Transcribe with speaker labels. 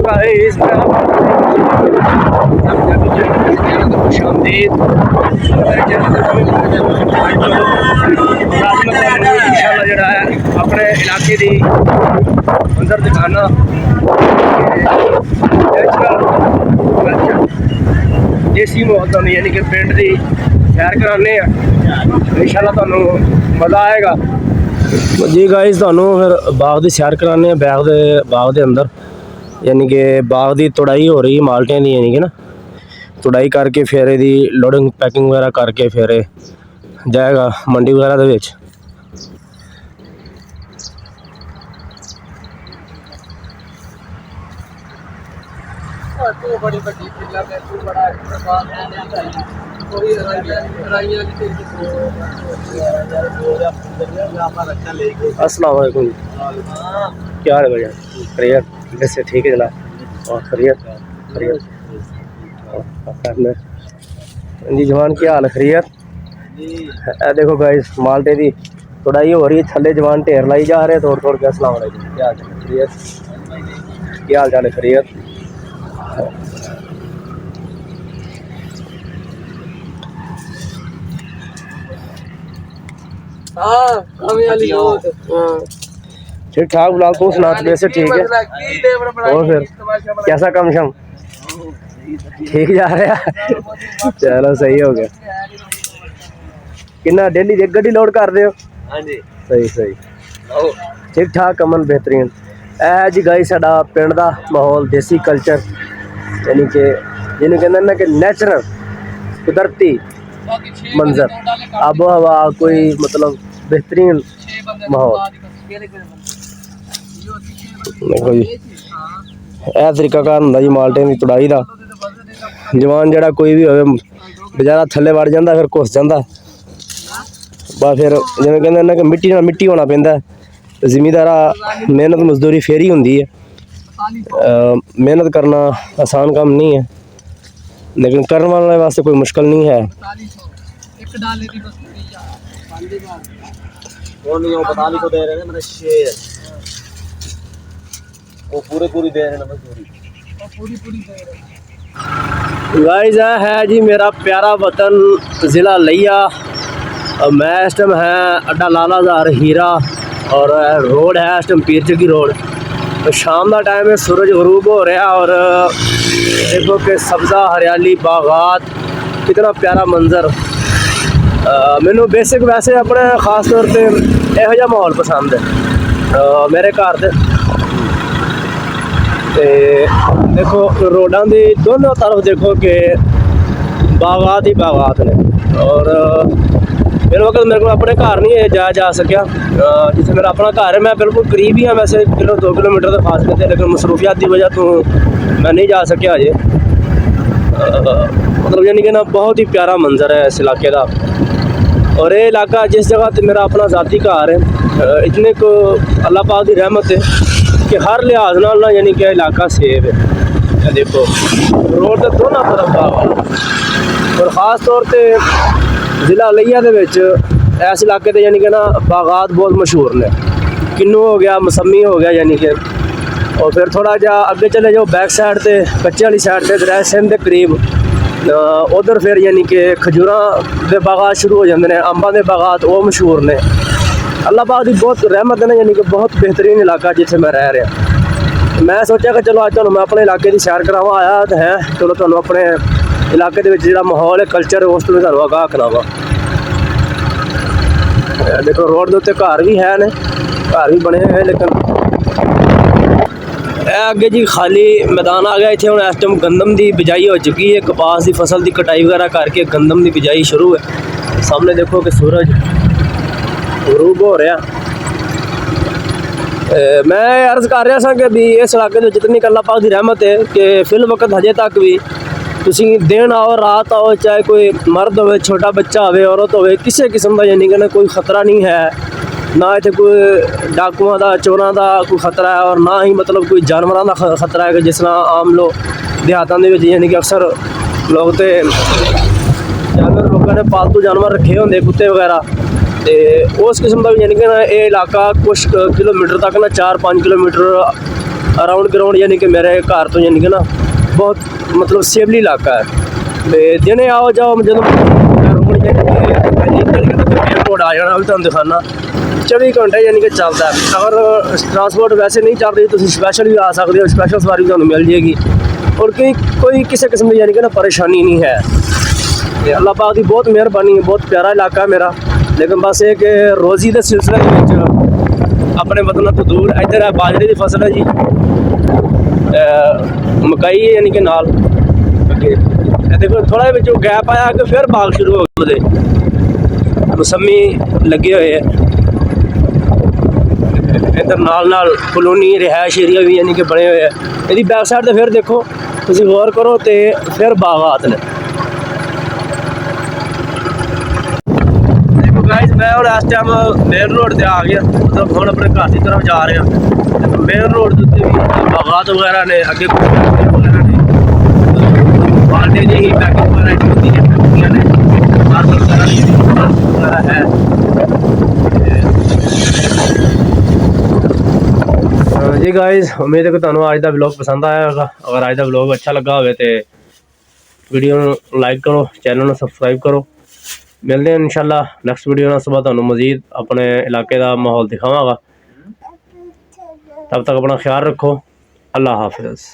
Speaker 1: Guys खुशामदीद इंशाल्लाह जड़ा है अपने इलाके की मंजर दिखाना देसी माहौल यानी कि पिंड की सैर कराने इंशाल्लाह तुहानू मज़ा आएगा जी गाइस। तुहानू फिर बाग की सैर कराने बाग के अंदर यानी कि बाग की तुड़ाई हो रही माल्टियां की यानी कि ना तुड़ाई करके फिर यदी लोडिंग पैकिंग वगैरह करके फिर जाएगा मंडी वगैरह दे विच। अस्सलाम वालेकुम, क्या हाल है भैया? खैरियत? वैसे ठीक है जनाब। और खैरियत जी जवान, क्या हाल है? खैरियत? देखो गाइस माल्टे की तुड़ाई हो रही है, थले जवान ढेर लाई जा रहे थोड़ थोड़ के। अस्सलाम वालेकुम, क्या हाल है? खैरियत? क्या हाल चाल है? खैरियत? ठीक ठाक बुलाओ, तू सुना? वैसे ठीक है। और फिर कैसा कम शम? ठीक जा रहा? चलो सही हो गया। किन्ना डेली एक गड्डी लोड कर रहे हो? सही सही, ठीक ठाक, अमन बेहतरीन। है जी गाइस साडा पिंड दा माहौल, देसी कल्चर यानी कि जिन्हें कहते हैं ना कि नेचुरल कुदरती मंजर, आबो हवा, कोई मतलब बेहतरीन माहौल। देखो जी यह तरीकाकार होंदा जी माल्टे की तुड़ाई का। जवान जड़ा कोई भी हो बेचारा थले वड़ जाता, फिर घुस जाता बस। फिर जिवें कहते हैं ना कि मिट्टी नाल मिट्टी होना पैंदा। जिमीदारा मेहनत मजदूरी फिर ही होंदी है। मेहनत करना आसान काम नहीं है, लेकिन करने वाले वास्ते कोई मुश्किल नहीं है। गाइस है जी मेरा प्यारा वतन ज़िला लिया। मैं इस टाइम है अड्डा लाला ज़ार हीरा और रोड है इस टाइम पीर चकी रोड। शाम का टाइम है, सूरज गरूब हो रहा और देखो कि सब्ज़ा हरियाली बागात, कितना प्यारा मंजर। मैनू बेसिक वैसे अपने खास तौर पर यहो जिहा माहौल पसंद है मेरे घर से। देखो रोडां दी दोनों तरफ देखो कि बागात ही बागात ने। और फिर वक्त मेरे को अपने घर नहीं जा सकिया जिसे मेरा अपना घर है। मैं बिल्कुल करीब ही हाँ वैसे 2 किलोमीटर के फासले थे, लेकिन मसरूफियात की वजह तो मैं नहीं जा सकिया अजे। मतलब यानी कि ना बहुत ही प्यारा मंजर है इस इलाके का। और ये इलाका जिस जगह पर मेरा अपना ज़ाती घर है, इतने को अल्लाह पाक की रहमत है कि हर लिहाज नाल ना यानी कि इलाका सेफ है। देखो रोड के दोनों तरफ बाग और ख़ास तौर पर ज़िला लिया दे विच इस इलाके दे यानी कि ना बागात बहुत मशहूर ने। किन्नू हो गया, मसम्मी हो गया यानी कि। और फिर थोड़ा जा अगे चले जाओ बैक साइड से कच्चे वाली साइड से दरिया सिंध के करीब, उधर फिर यानी कि खजूरां के बागात शुरू हो जाते हैं, अंबां के बागात वो मशहूर ने। अल्लाह पाक की बहुत रहमत है ना, यानी कि बहुत बेहतरीन इलाका जिथे मैं रह रहा। मैं सोचा कि चलो अज मैं अपने इलाके की सैर करावा आया तो है, चलो तुहानू अपने इलाके के जो माहौल है कल्चर है उस तो मैं आगाह करावा। देखो रोड के उत्ते घर भी है ने, घर भी बने हुए हैं, लेकिन अगे जी खाली मैदान आ गया। इतने हम इस टाइम गंदम की बिजाई हो चुकी है, कपास की फसल की कटाई वगैरह करके गंदम की बिजाई शुरू है। सामने देखो कि सूरज गरूब हो रहा। मैं अर्ज कर रहा था कि भी इस इलाके में जितनी अल्लाह पाक की रहमत है कि फिल वक्त हजे तक भी तुसी दिन आओ रात आओ, चाहे कोई मर्द हो छोटा बच्चा हो औरत हो, किसी किस्म का यानी कि ना कोई खतरा नहीं है। ना इतने कोई डाकुओं का चोरों का कोई खतरा है और ना ही मतलब कोई जानवरों का खतरा है कि जिस तरह आम लोग देहातों के यानी कि अक्सर लोग तो जानवर लोगों ने पालतू जानवर रखे होंगे कुत्ते वगैरह। तो उस किस्म का भी यानी कि ना ये इलाका कुछ किलोमीटर तक ना 4-5 किलोमीटर अराउंड ग्राउंड यानी कि मेरे घर तो यानी कि ना बहुत मतलब सेफली इलाका है। तो दिने आओ जाओ जो रोड रोड आ जाना भी तुम दिखाना 24 घंटे यानी कि चलता है। अगर ट्रांसपोर्ट वैसे नहीं चल रही तो स्पैशल भी आ सकते हो, स्पैशल सवारी तुहानू मिल जाएगी और कोई किसी किस्म की यानी कि ना परेशानी नहीं है। ते अल्लाह पाक की बहुत मेहरबानी है, बहुत प्यारा इलाका है मेरा। लेकिन बस ये कि रोज़ी के सिलसिले अपने वतन तो दूर इधर है बाजरे की फसल है जी, मकई है यानी कि नाल देखो थोड़ा जो गैप आया कि फिर बाग शुरू हो गए, मौसमी लगे हुए है इधर नाल कॉलोनी रिहायश एरिया भी यानी कि बने हुए है। यदि बैक साइड तो फिर देखो तुम गौर करो तो फिर बागात ने। गाइस मैं और इस टाइम मेन रोड से आ गया, मतलब हम अपने घर की तरफ जा रहे हैं। मेन रोड के उत्ते भी बागात वगैरह ने, अगे वगैरह ने बाल्टे जी ही पैकिंग वैरायटी होती है, फैक्ट्रियां ने मार्बल वगैरह है। जी गाइस उम्मीद है कि तुहानू आज का व्लॉग पसंद आया होगा। अगर आज का व्लॉग अच्छा लगा हो तो वीडियो लाइक करो, चैनल को सबसक्राइब करो। मिलते हैं इंशाल्लाह नैक्सट वीडियो में। सुबह तुहानू मजीद अपने इलाके का माहौल दिखावांगा। तब तक अपना ख्याल रखो। अल्लाह हाफिज़।